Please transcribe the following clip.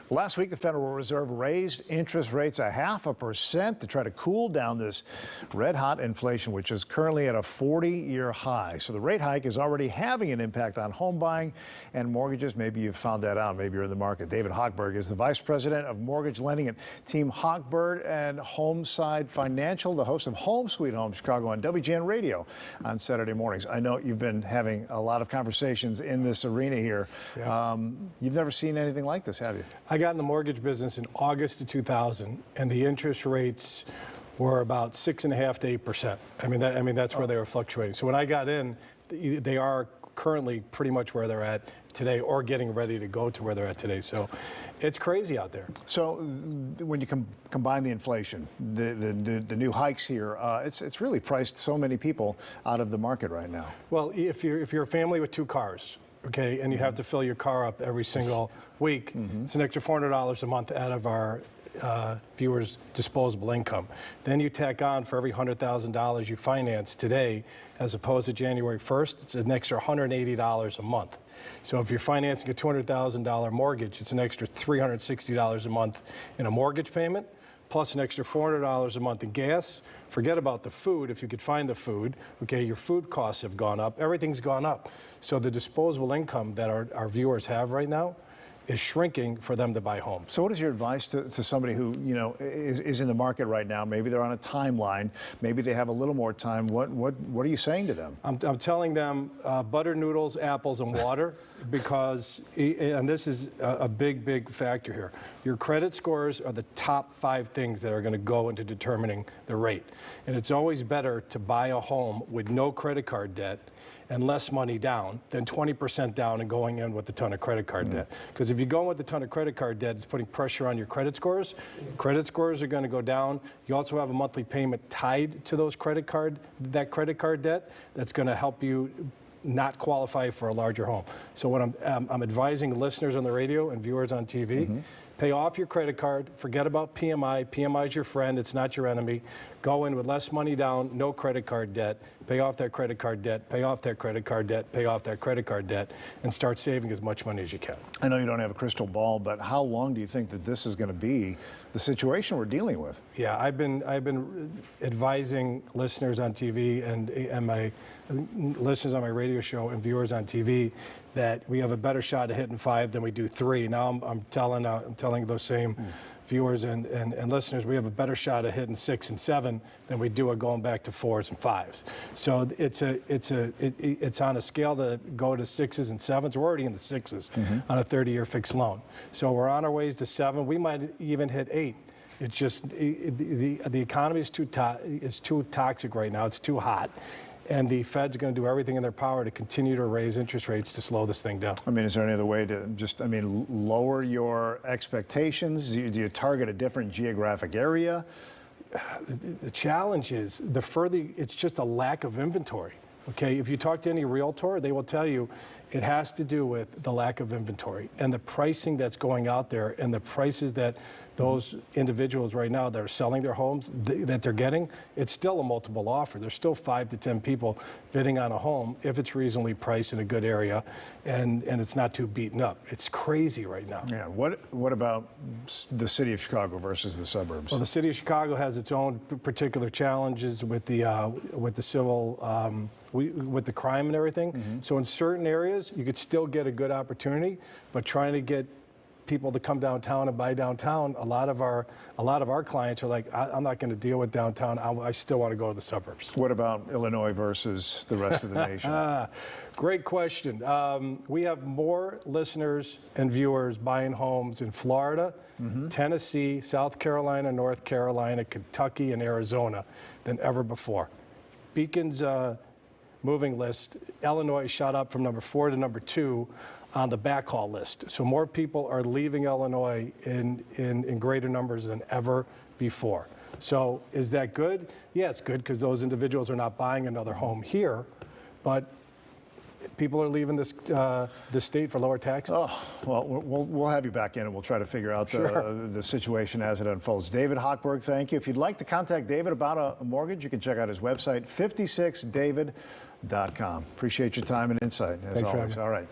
Last week, the Federal Reserve raised interest rates 0.5% to try to cool down this red-hot inflation, which is currently at a 40-year high. So the rate hike is already having an impact on home buying and mortgages. Maybe you've found that out. Maybe you're in the market. David Hochberg is the Vice President of Mortgage Lending at Team Hochberg and Homeside Financial, the host of Home Sweet Home Chicago on WGN Radio on Saturday mornings. I know you've been having a lot of conversations in this arena here. Yeah. You've never seen anything like this, have you? I got in the mortgage business in August of 2000, and the interest rates were about 6.5% to 8%. I mean that's where they were fluctuating. So when I got in, they are currently pretty much where they're at today, or getting ready to go to where they're at today. So it's crazy out there. So when you combine the inflation, the new hikes here, it's really priced so many people out of the market right now. Well, if you're a family with 2 cars, okay, and you have to fill your car up every single week, it's an extra $400 a month out of our viewers' disposable income. Then you tack on, for every $100,000 you finance today, as opposed to January 1st, it's an extra $180 a month. So if you're financing a $200,000 mortgage, it's an extra $360 a month in a mortgage payment, plus an extra $400 a month in gas. Forget about the food, if you could find the food. Okay, your food costs have gone up. Everything's gone up. So the disposable income that our viewers have right now is shrinking for them to buy homes. So what is your advice to somebody who, you know, is in the market right now? Maybe they're on a timeline. Maybe they have a little more time. What are you saying to them? I'm telling them butter, noodles, apples, and water, because, and this is a big factor here, your credit scores are the top 5 things that are going to go into determining the rate. And it's always better to buy a home with no credit card debt and less money down than 20% down and going in with a ton of credit card debt. Because if you go in with a ton of credit card debt, it's putting pressure on your credit scores. Credit scores are going to go down. You also have a monthly payment tied to those credit card debt that's going to help you not qualify for a larger home. So what I'm advising listeners on the radio and viewers on TV, pay off your credit card, forget about PMI. PMI is your friend, it's not your enemy. Go in with less money down, no credit card debt, pay off that credit card debt, pay off that credit card debt, pay off that credit card debt, and start saving as much money as you can. I know you don't have a crystal ball, but how long do you think that this is going to be the situation we're dealing with? Yeah, I've been advising listeners on TV and my listeners on my radio show and viewers on TV that we have a better shot at hitting 5 than we do 3. Now I'm telling those same viewers and listeners we have a better shot at hitting 6 and 7 than we do at going back to 4s and 5s. So it's on a scale to go to 6s and 7s. We're already in the 6s on a 30-year fixed loan. So we're on our ways to 7. We might even hit 8. It's just the economy is too toxic right now. It's too hot. And the Fed's going to do everything in their power to continue to raise interest rates to slow this thing down. I mean, is there any other way to just, lower your expectations? Do you target a different geographic area? The challenge is, it's just a lack of inventory. Okay, if you talk to any realtor, they will tell you it has to do with the lack of inventory and the pricing that's going out there and the prices that those individuals right now that are selling their homes that they're getting. It's still a multiple offer. There's still 5 to 10 people bidding on a home if it's reasonably priced in a good area and it's not too beaten up. It's crazy right now. Yeah. What about the city of Chicago versus the suburbs? Well, the city of Chicago has its own particular challenges with the civil. With the crime and everything. So in certain areas, you could still get a good opportunity, but trying to get people to come downtown and buy downtown, a lot of our clients are like, I'm not going to deal with downtown. I still want to go to the suburbs. What about Illinois versus the rest of the nation? Great question. We have more listeners and viewers buying homes in Florida, Tennessee, South Carolina, North Carolina, Kentucky, and Arizona than ever before. Beacon's moving list, Illinois shot up from number 4 to number 2 on the backhaul list. So more people are leaving Illinois in greater numbers than ever before. So is that good? Yeah, it's good because those individuals are not buying another home here, but people are leaving this state for lower taxes. Oh, well, we'll have you back in and we'll try to figure out the situation as it unfolds. David Hochberg, thank you. If you'd like to contact David about a mortgage, you can check out his website, 56david.com. Appreciate your time and insight, as always. All right.